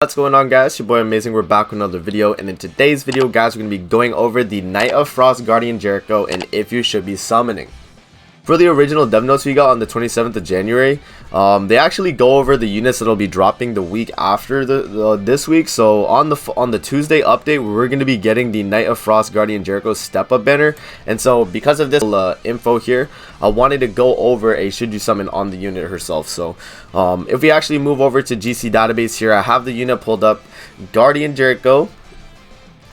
What's going on, guys? Your boy Amazing. We're back with another video, and in today's video, guys, we're going to be going over the Knight of Frost Guardian Jericho and if you should be summoning. For the original dev notes we got on the 27th of January, they actually go over the units that'll be dropping the week after this week. So on the Tuesday update, we're going to be getting the Knight of Frost Guardian Jericho step up banner. And so because of this info here, I wanted to go over a should you summon on the unit herself. So if we actually move over to GC database here, I have the unit pulled up. Guardian Jericho,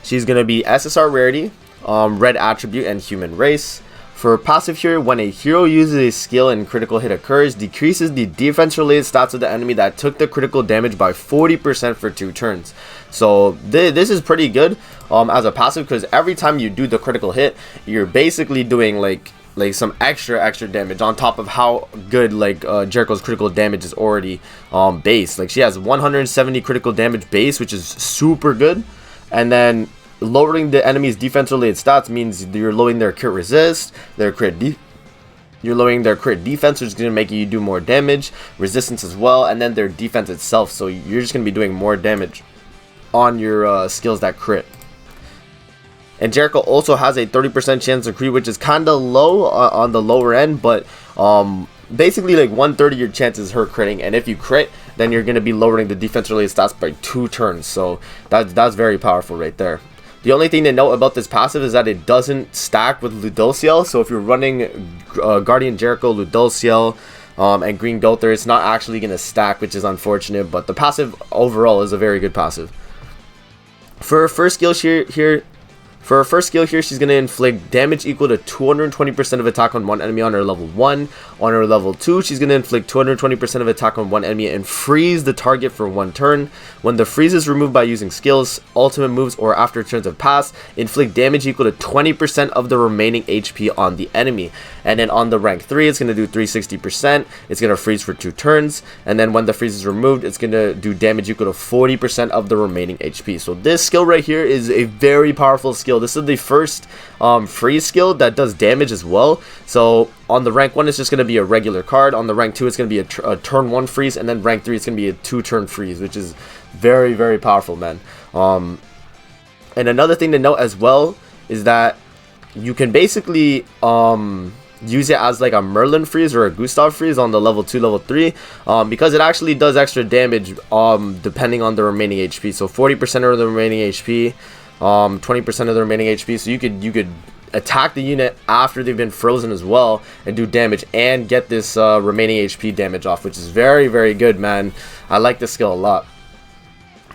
she's going to be SSR rarity, red attribute, and human race. For passive here, when a hero uses a skill and critical hit occurs, decreases the defense related stats of the enemy that took the critical damage by 40% for 2 turns. So this is pretty good as a passive, because every time you do the critical hit, you're basically doing like some extra damage on top of how good Jericho's critical damage is already base. Like, she has 170 critical damage base, which is super good, and then lowering the enemy's defense related stats means you're lowering their crit resist, you're lowering their crit defense, which is going to make you do more damage, resistance as well, and then their defense itself. So you're just going to be doing more damage on your skills that crit. And Jericho also has a 30% chance to crit, which is kind of low on the lower end, but basically like 1/3 of your chances her critting, and if you crit, then you're going to be lowering the defense related stats by 2 turns. So that's very powerful right there. The only thing to note about this passive is that it doesn't stack with Ludociel. So if you're running Guardian Jericho, Ludociel, and Green Gother, it's not actually going to stack, which is unfortunate. But the passive overall is a very good passive. For her first skill here, she's going to inflict damage equal to 220% of attack on one enemy on her level 1. On her level 2, she's going to inflict 220% of attack on one enemy and freeze the target for 1 turn. When the freeze is removed by using skills, ultimate moves, or after turns have passed, inflict damage equal to 20% of the remaining HP on the enemy. And then on the rank 3, it's going to do 360%. It's going to freeze for 2 turns. And then when the freeze is removed, it's going to do damage equal to 40% of the remaining HP. So this skill right here is a very powerful skill. This is the first freeze skill that does damage as well. So on the rank 1, it's just going to be a regular card. On the rank 2, it's going to be a turn 1 freeze, and then rank 3, it's going to be a 2-turn freeze, which is very, very powerful, man. And another thing to note as well is that you can basically use it as like a Merlin freeze or a Gustav freeze on the level 2, level 3, because it actually does extra damage depending on the remaining HP. So 40% of the remaining HP, 20% of the remaining HP. So you could attack the unit after they've been frozen as well and do damage and get this remaining HP damage off, which is very, very good, man. I like this skill a lot.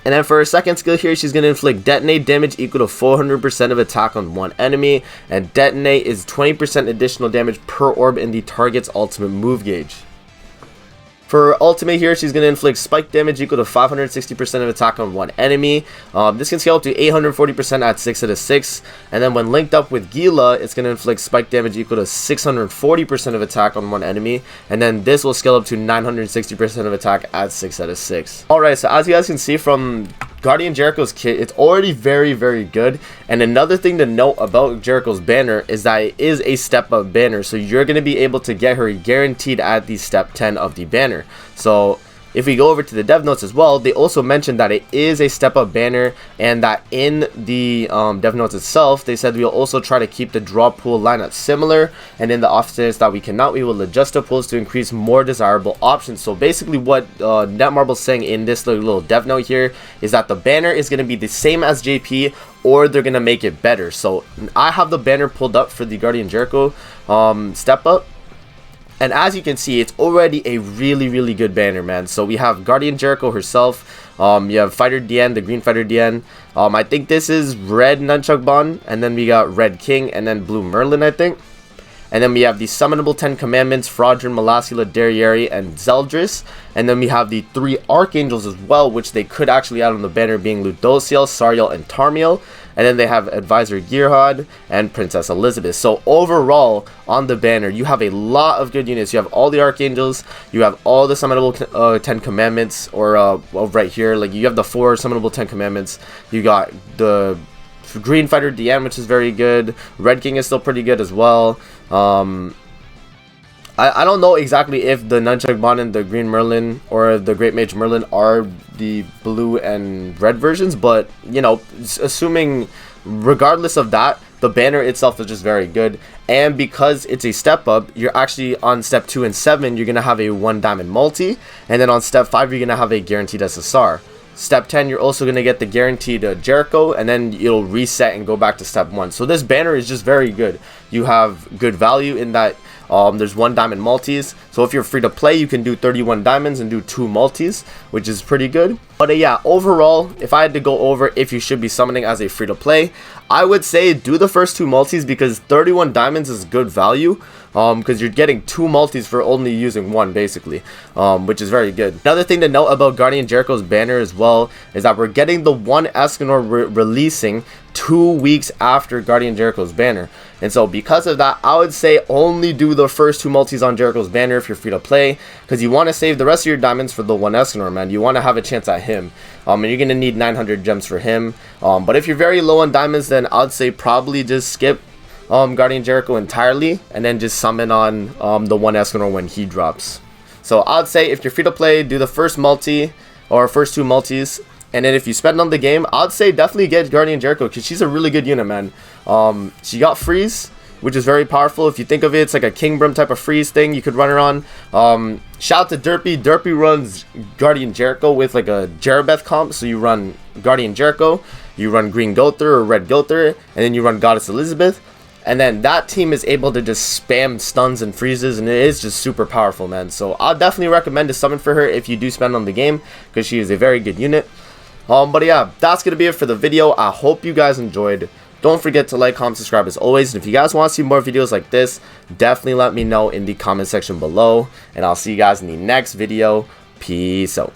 And then for her second skill here, she's going to inflict detonate damage equal to 400% of attack on one enemy, and detonate is 20% additional damage per orb in the target's ultimate move gauge. For her ultimate here, she's going to inflict spike damage equal to 560% of attack on one enemy. This can scale up to 840% at 6 out of 6. And then when linked up with Gila, it's going to inflict spike damage equal to 640% of attack on one enemy. And then this will scale up to 960% of attack at 6 out of 6. Alright, so as you guys can see from Guardian Jericho's kit, it's already very, very good. And another thing to note about Jericho's banner is that it is a step up banner, so you're going to be able to get her guaranteed at the step 10 of the banner. So if we go over to the dev notes as well, they also mentioned that it is a step up banner, and that in the dev notes itself, they said we'll also try to keep the draw pool lineup similar, and in the offsets that we cannot, we will adjust the pools to increase more desirable options. So basically what Netmarble's saying in this little dev note here is that the banner is going to be the same as JP, or they're going to make it better. So I have the banner pulled up for the Guardian Jericho step up. And as you can see, it's already a really, really good banner, man. So we have Guardian Jericho herself. You have Fighter Diane, the green Fighter Diane. I think this is red Nunchuck Bond. And then we got red King and then blue Merlin, I think. And then we have the summonable 10 commandments, Fraudrin, Malasula, Darieri, and Zeldris. And then we have the 3 archangels as well, which they could actually add on the banner, being Ludociel, Sariel, and Tarmiel. And then they have Advisor Girhad and Princess Elizabeth. So overall, on the banner, you have a lot of good units. You have all the archangels, you have all the summonable 10 commandments, or right here, like you have the 4 summonable 10 commandments. You got the green Fighter Diane, which is very good. Red King is still pretty good as well. I don't know exactly if the Nunchuck Bon, the Green Merlin, or the Great Mage Merlin are the blue and red versions, but, you know, assuming regardless of that, the banner itself is just very good. And because it's a step up, you're actually on step 2 and 7, you're going to have a 1 diamond multi, and then on step 5, you're going to have a guaranteed SSR. Step 10, you're also going to get the guaranteed Jericho, and then it'll reset and go back to step 1. So this banner is just very good. You have good value in that there's 1 diamond multis. So if you're free to play, you can do 31 diamonds and do 2 multis, which is pretty good. But yeah, overall, if I had to go over if you should be summoning as a free to play, I would say do the first 2 multis, because 31 diamonds is good value. Because you're getting 2 multis for only using 1, basically, which is very good. Another thing to note about Guardian Jericho's banner as well is that we're getting the 1 Escanor releasing 2 weeks after Guardian Jericho's banner. And so because of that, I would say only do the first 2 multis on Jericho's banner if you're free to play, because you want to save the rest of your diamonds for the 1 Escanor, man. You want to have a chance at him, and you're going to need 900 gems for him. But if you're very low on diamonds, then I'd say probably just skip Guardian Jericho entirely, and then just summon on the 1 Escanor when he drops. So I'd say if you're free to play, do the first multi or first 2 multis, and then if you spend on the game, I'd say definitely get Guardian Jericho, because she's a really good unit, man. She got freeze, which is very powerful. If you think of it, it's like a King Brim type of freeze thing you could run her on. Shout out to Derpy. Derpy runs Guardian Jericho with like a Jerebeth comp. So you run Guardian Jericho, you run Green Gother or Red Gother, and then you run Goddess Elizabeth. And then that team is able to just spam stuns and freezes, and it is just super powerful, man. So I'll definitely recommend to summon for her if you do spend on the game, because she is a very good unit. But yeah, that's going to be it for the video. I hope you guys enjoyed. Don't forget to like, comment, subscribe as always. And if you guys want to see more videos like this, definitely let me know in the comment section below. And I'll see you guys in the next video. Peace out.